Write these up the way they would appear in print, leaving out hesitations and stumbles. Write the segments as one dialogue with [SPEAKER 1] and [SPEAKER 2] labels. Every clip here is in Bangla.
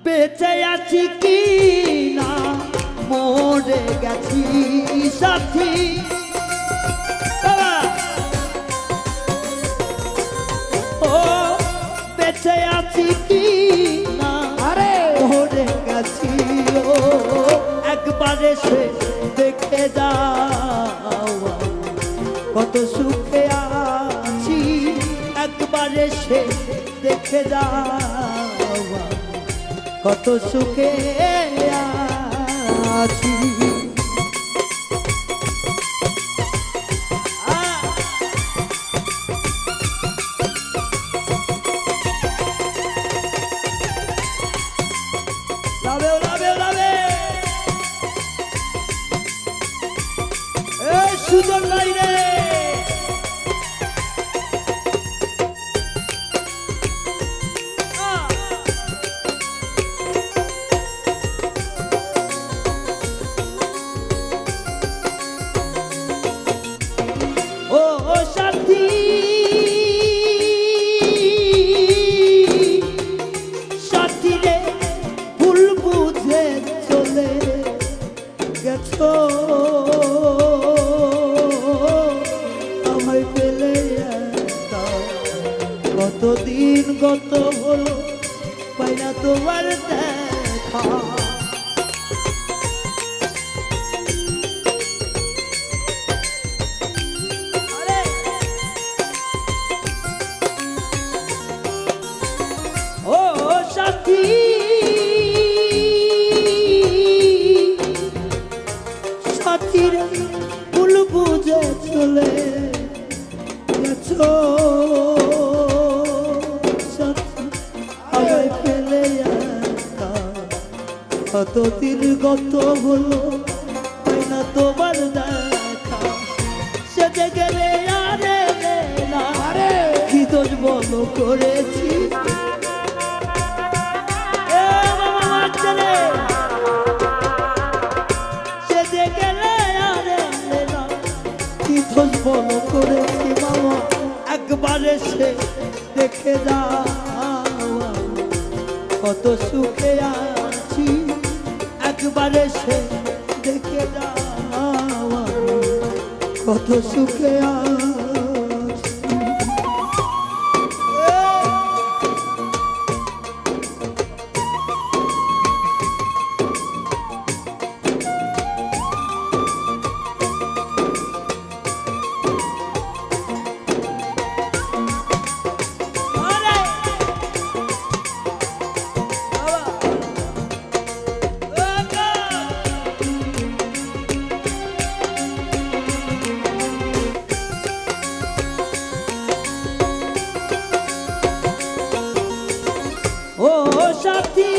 [SPEAKER 1] বেঁচে আছি কি না মরে গেছি সাথী ও বেঁচে আছি কি না
[SPEAKER 2] আরে
[SPEAKER 1] মরে গেছি ও একবার এসে দেখে যাও কত সুখে আছি একবার এসে দেখে যাও কত সুখে আছি লাভে লাভে লাভে এই সুজন নাই রে সাথী সাথী রে ভুল বুঝে চলে গেছো আমায় পেলে কতদিন গত হলো পাই না তোমার দেখা সাথী সাথীর ভুল বুঝে চলে গেছো সাথী আমায় ফেলে কতদিন গত হলো পাই না তোমার দেখা সেজে গেলে আরে না কি দোষ বলো করেছি সেজে গেলে আরে না কি দোষ বলো করেছি মামা একবার এসে দেখে যাও কত সুখে আছি একবার এসে দেখে যাও কত সুখে আছি ও সাথী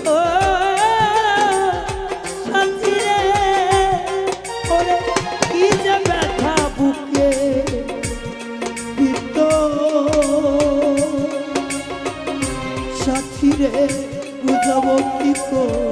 [SPEAKER 1] ও সাথী রে ওরে কি যে ব্যথা বুকে সাথী রে বুঝাবো কি করে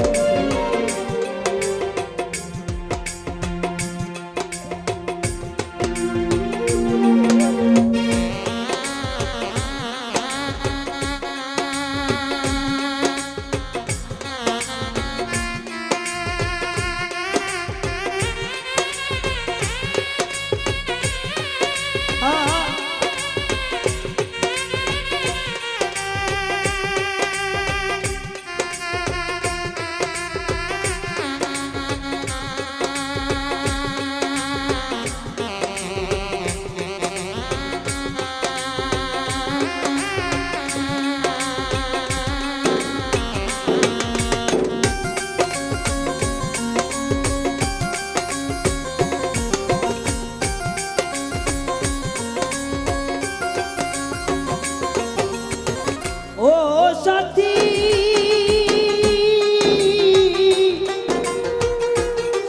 [SPEAKER 1] সাথী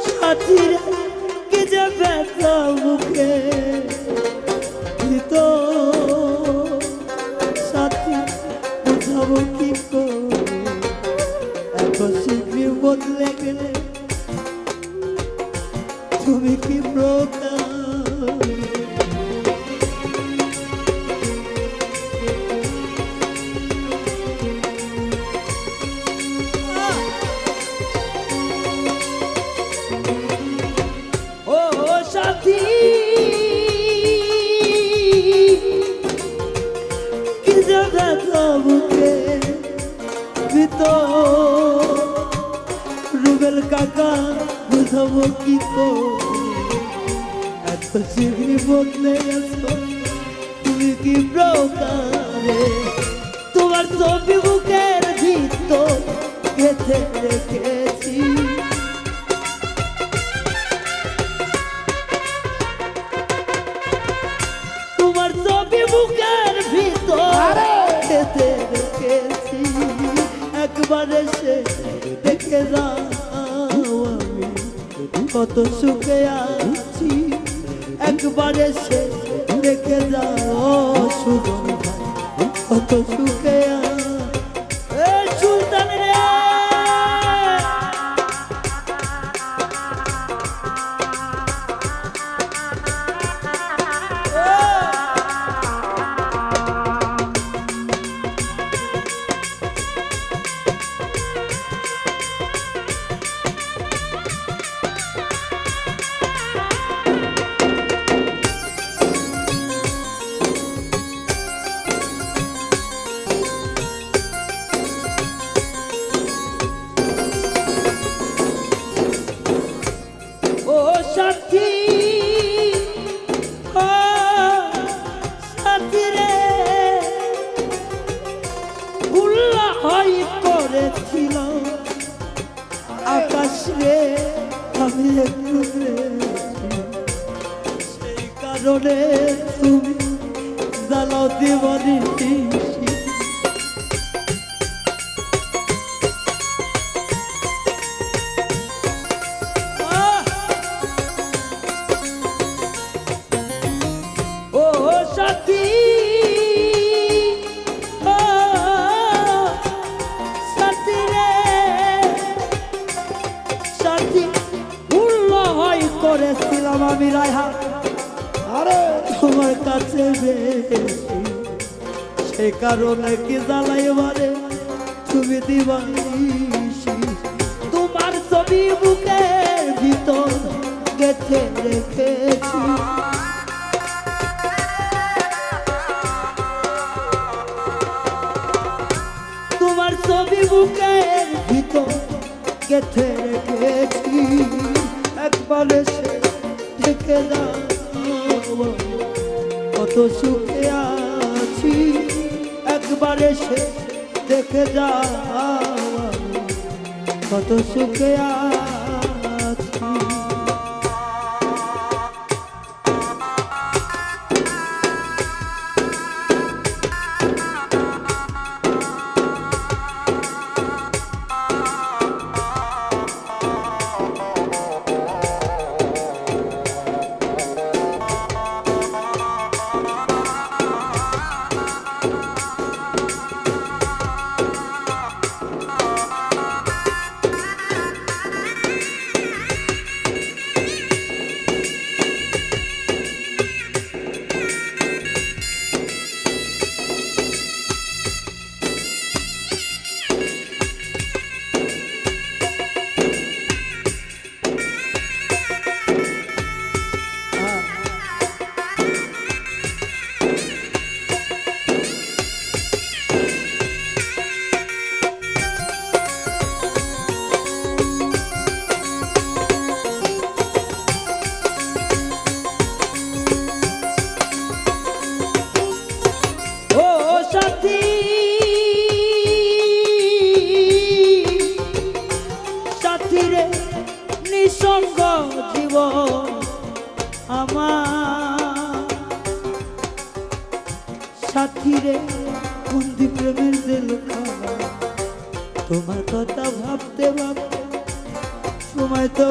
[SPEAKER 1] সাথীর কি যে ব্যথা বুকে তো সাথী বুঝাবো কি করে এত শীঘ্র বদলে গেলে তুমি কি প্রকার যে ব্যথা বুকে ভিতর রুবেল কাকা বুঝাবো কি এত শীঘ্রই বদলে গেছো তুমি কি প্রকারে তোমার ছবি বুকের ভিতর গেঁথে রেখেছি তোমার ছবি বুকের ভিতর গেঁথে রেখেছি একবার এসে দেখে যাও আমি কত সুখে আছি একবার এসে দেখে যাও সুজন ভাই কত সুখে সুলতান রে সাথী ও সাথী রে উল্লা হয় করেছিল আকাশ রে আমি একটু সেই কারণে তুমি জ্বালাও দিবানি সাথী ও সাথী রে সাথী উল্ল হয় করেছিলাম আমি রায়হা আরে তোমার কাছে বেশি সে কারণে কি জ্বালাই বারে তুমি দিবানিসি তোমার ছবি বুকের ভিতর গেঁথে রেখেছি তোমার ছবি বুকের ভিতর গেঁথে রেখেছি একবার এসে দেখে যাও কত সুখে আছি একবার এসে দেখে যাও কত সুখে আছি নিঃসঙ্গ জীবন আমার সাথী রে বন্দি প্রেমের জেলখানা তোমার কথা ভাবতে ভাবতে সময় তো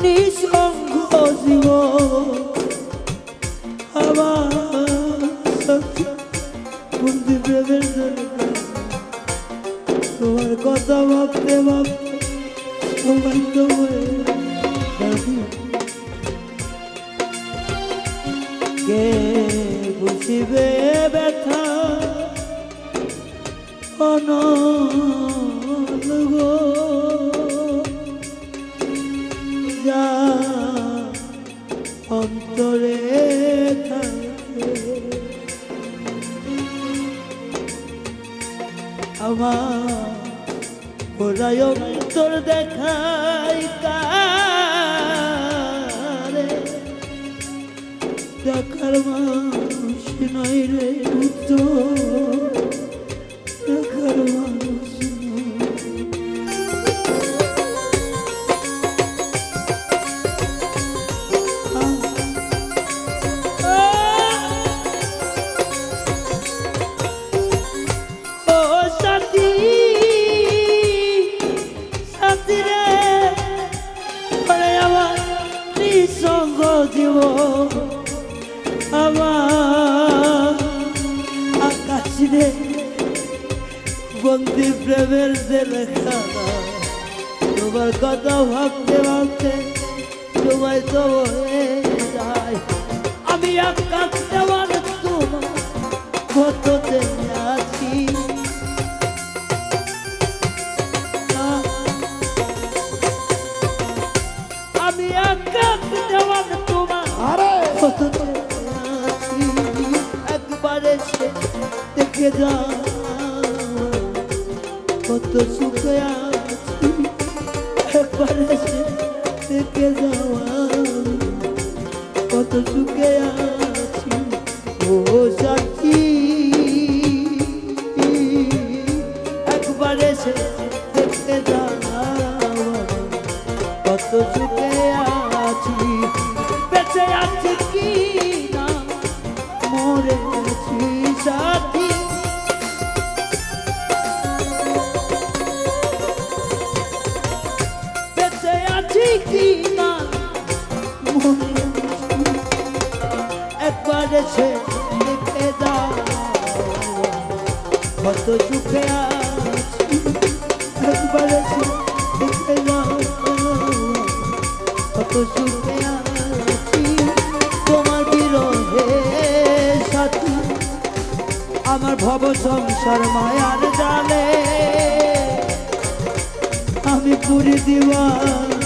[SPEAKER 1] নিঃসঙ্গ জীবন আমার বন্দি প্রেমের তোমার কথা ভাবতে ভাবতে সময় তো কে বুঝিবে ব্যথা অনল গো যা অন্তরে থাকে আমার ওরাই অন্তর দেখাই কারে দেখার মানুষ নয় রে তো দেখার মানুষ সঙ্গ জীব আমার আকাশ রে বন্দি প্রেমের যে লেখা তোমার কথা ভাবতে ভাবতে তোমায় তো হয়ে যায় আমি আকাশ দেওয়ার তোমার কততে আছি আমি আকাশ দেওয়ার তোমার কততে আছি একবারে সে দেখে যা কত সুখে আছি একবারে সে দেখে যাওয়া কত সুখে আছি ও সাথী একবারে সে দেখে যাওয়া কত সুখে আছি বেঁচে আছি কি না মরে আছি সাথী বেঁচে আছি কি না মরে আছি একবারে সে দেখে দাও কত সুখে আছি একবারে সে দেখে দাও কত সুখে আছি তোমার বিরহে সাথী আমার ভব সংসার মায়ার জালে আমি পুরি দিওয়ানা